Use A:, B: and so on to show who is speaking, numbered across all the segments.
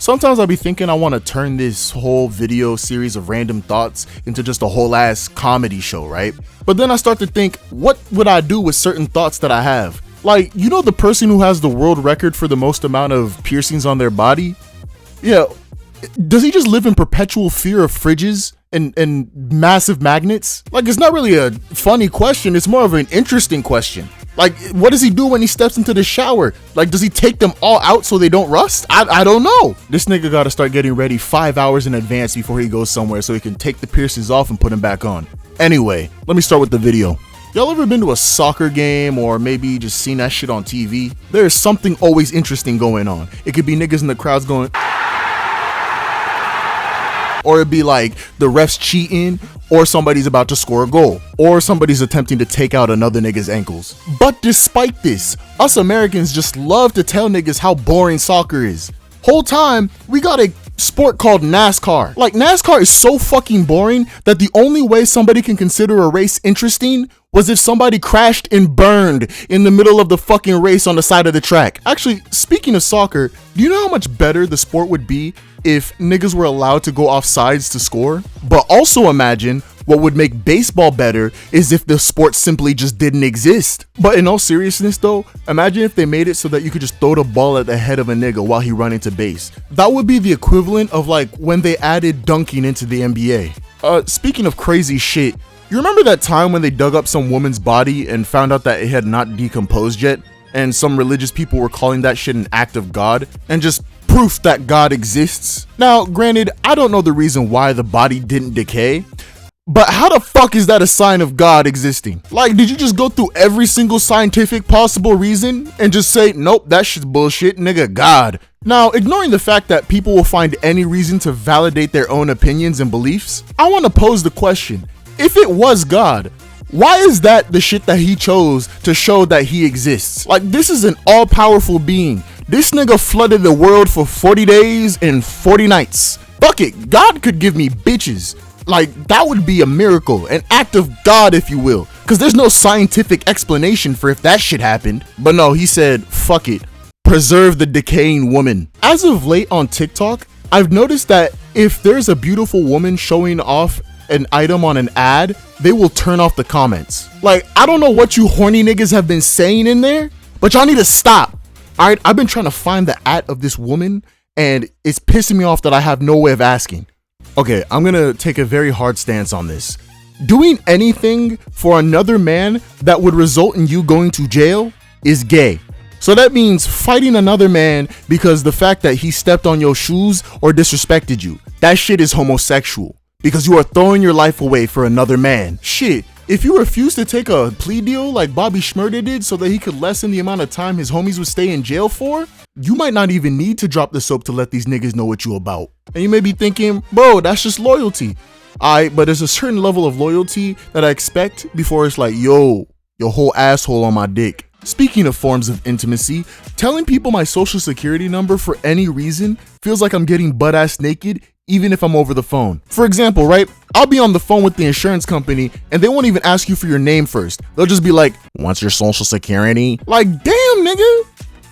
A: Sometimes I'll be thinking I want to turn this whole video series of random thoughts into just a whole ass comedy show, right? But then I start to think, what would I do with certain thoughts that I have? Like, you know the person who has the world record for the most amount of piercings on their body? Yeah, does he just live in perpetual fear of fridges and massive magnets? Like, it's not really a funny question, it's more of an interesting question. Like, what does he do when he steps into the shower? Like, does he take them all out so they don't rust? I don't know. This nigga gotta start getting ready 5 hours in advance before he goes somewhere so he can take the piercings off and put them back on. Anyway, let me start with the video. Y'all ever been to a soccer game or maybe just seen that shit on TV? There's something always interesting going on. It could be niggas in the crowds going, or it'd be like the refs cheating, or somebody's about to score a goal, or somebody's attempting to take out another nigga's ankles. But despite this, us Americans just love to tell niggas how boring soccer is. Whole time, we got a sport called Nascar. Like, NASCAR is so fucking boring that the only way somebody can consider a race interesting was if somebody crashed and burned in the middle of the fucking race on the side of the track. Actually, speaking of soccer, do you know how much better the sport would be if niggas were allowed to go off sides to score? But also imagine what would make baseball better is if the sport simply just didn't exist. But in all seriousness though, imagine if they made it so that you could just throw the ball at the head of a nigga while he run into base. That would be the equivalent of like when they added dunking into the NBA. Speaking of crazy shit, you remember that time when they dug up some woman's body and found out that it had not decomposed yet? And some religious people were calling that shit an act of God and just proof that God exists. Now, granted, I don't know the reason why the body didn't decay, but how the fuck is that a sign of God existing? Like, did you just go through every single scientific possible reason and just say, nope, that shit's bullshit, nigga, God? Now, ignoring the fact that people will find any reason to validate their own opinions and beliefs, I want to pose the question, if it was God, why is that the shit that he chose to show that he exists? Like, this is an all-powerful being. This nigga flooded the world for 40 days and 40 nights. Fuck it, God could give me bitches. Like, that would be a miracle, an act of God, if you will, because there's no scientific explanation for if that shit happened. But no, he said, fuck it, preserve the decaying woman. As of late on TikTok, I've noticed that if there's a beautiful woman showing off an item on an ad, they will turn off the comments. Like, I don't know what you horny niggas have been saying in there, but y'all need to stop. Alright, I've been trying to find the ad of this woman, and it's pissing me off that I have no way of asking. Okay, I'm gonna take a very hard stance on this. Doing anything for another man that would result in you going to jail is gay. So that means fighting another man because the fact that he stepped on your shoes or disrespected you, that shit is homosexual. Because you are throwing your life away for another man. Shit, if you refuse to take a plea deal like Bobby Shmurda did so that he could lessen the amount of time his homies would stay in jail for, you might not even need to drop the soap to let these niggas know what you about. And you may be thinking, bro, that's just loyalty. Alright, but there's a certain level of loyalty that I expect before it's like, yo, your whole asshole on my dick. Speaking of forms of intimacy, telling people my social security number for any reason feels like I'm getting butt-ass naked even if I'm over the phone. For example, right, I'll be on the phone with the insurance company and they won't even ask you for your name first. They'll just be like, what's your social security? Like, damn nigga,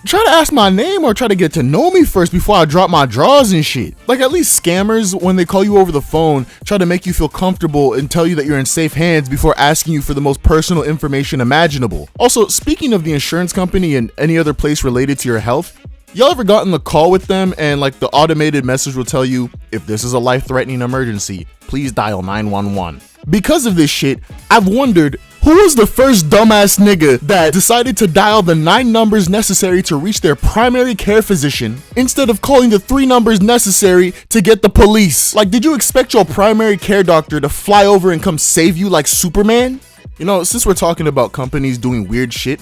A: try to ask my name or try to get to know me first before I drop my drawers and shit. Like, at least scammers, when they call you over the phone, try to make you feel comfortable and tell you that you're in safe hands before asking you for the most personal information imaginable. Also, speaking of the insurance company and any other place related to your health, y'all ever gotten the call with them and like the automated message will tell you, if this is a life-threatening emergency, please dial 911. Because of this shit, I've wondered, who was the first dumbass nigga that decided to dial the 9 numbers necessary to reach their primary care physician instead of calling the 3 numbers necessary to get the police? Like, did you expect your primary care doctor to fly over and come save you like Superman? You know, since we're talking about companies doing weird shit,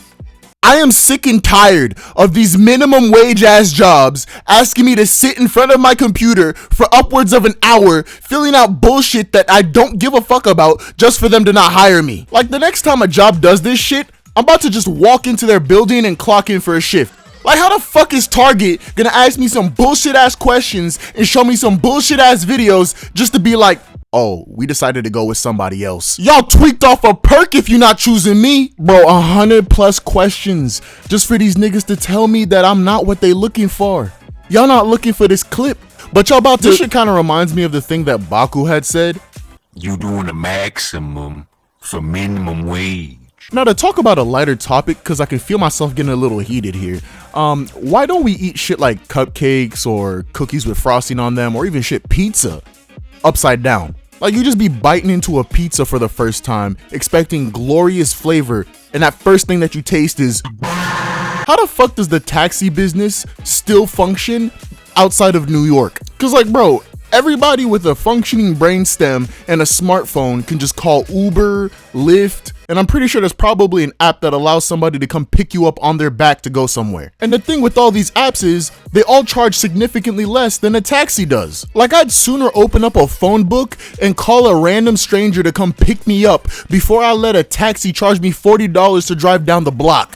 A: I am sick and tired of these minimum wage ass jobs asking me to sit in front of my computer for upwards of an hour filling out bullshit that I don't give a fuck about just for them to not hire me. Like, the next time a job does this shit, I'm about to just walk into their building and clock in for a shift. Like, how the fuck is Target gonna ask me some bullshit ass questions and show me some bullshit ass videos just to be like, oh, we decided to go with somebody else. Y'all tweaked off a perk if you're not choosing me. Bro, 100+ questions just for these niggas to tell me that I'm not what they looking for. Y'all not looking for this clip, but y'all about to. This shit kind of reminds me of the thing that Baku had said.
B: You doing the maximum for minimum wage.
A: Now to talk about a lighter topic, because I can feel myself getting a little heated here. Why don't we eat shit like cupcakes or cookies with frosting on them, or even shit pizza upside down? Like, you just be biting into a pizza for the first time, expecting glorious flavor, and that first thing that you taste is, how the fuck does the taxi business still function outside of New York? Cause like, bro, everybody with a functioning brainstem and a smartphone can just call Uber, Lyft, and I'm pretty sure there's probably an app that allows somebody to come pick you up on their back to go somewhere. And the thing with all these apps is, they all charge significantly less than a taxi does. Like, I'd sooner open up a phone book and call a random stranger to come pick me up before I let a taxi charge me $40 to drive down the block.